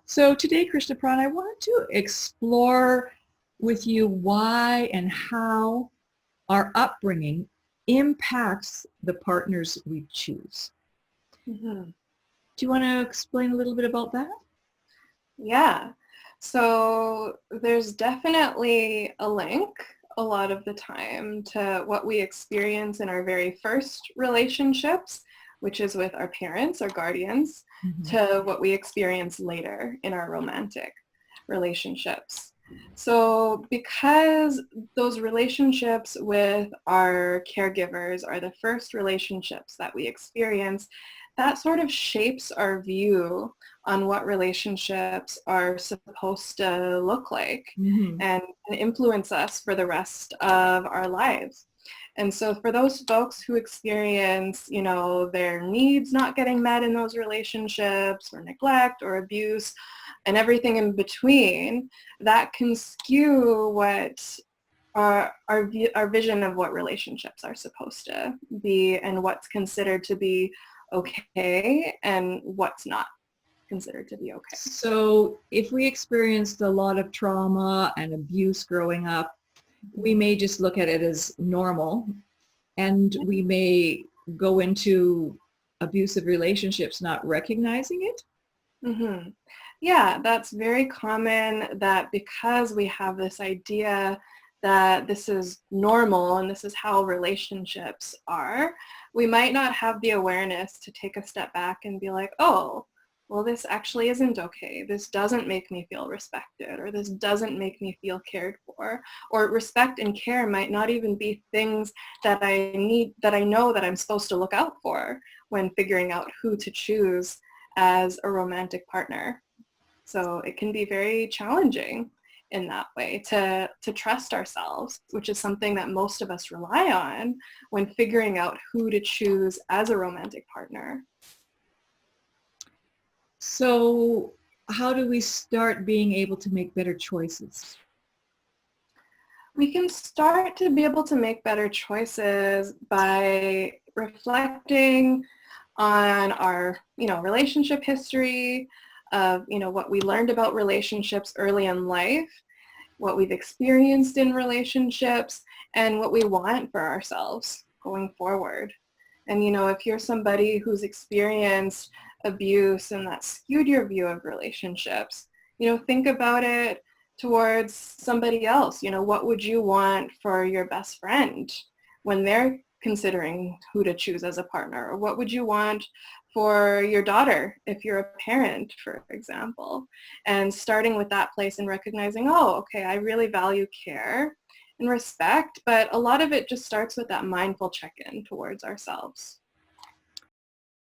So today, Krishna-Prana, I wanted to explore with you why and how our upbringing impacts the partners we choose. Mhm. Do you want to explain a little bit about that? Yeah. So there's definitely a link a lot of the time to what we experience in our very first relationships, which is with our parents or guardians, Mhm. to what we experience later in our romantic relationships. So because those relationships with our caregivers are the first relationships that we experience, that sort of shapes our view on what relationships are supposed to look like Mhm. and influence us for the rest of our lives. And so for those folks who experience, their needs not getting met in those relationships or neglect or abuse and everything in between, that can skew what our vision of what relationships are supposed to be and what's considered to be okay and what's not considered to be okay. So if we experienced a lot of trauma and abuse growing up, we may just look at it as normal, and we may go into abusive relationships not recognizing it. Mm-hmm. Yeah, that's very common that because we have this idea that this is normal and this is how relationships are, we might not have the awareness to take a step back and be like, oh, well, this actually isn't okay. This doesn't make me feel respected, or this doesn't make me feel cared for, or respect and care might not even be things that I need, that I know that I'm supposed to look out for when figuring out who to choose as a romantic partner. So it can be very challenging in that way to trust ourselves, which is something that most of us rely on when figuring out who to choose as a romantic partner. So how do we start being able to make better choices? We can start to be able to make better choices by reflecting on our, relationship history of, what we learned about relationships early in life, what we've experienced in relationships, and what we want for ourselves going forward. And, if you're somebody who's experienced abuse and that skewed your view of relationships, think about it towards somebody else. What would you want for your best friend when they're considering who to choose as a partner? Or what would you want for your daughter if you're a parent, for example? And starting with that place and recognizing, oh, okay, I really value care and respect, but a lot of it just starts with that mindful check-in towards ourselves.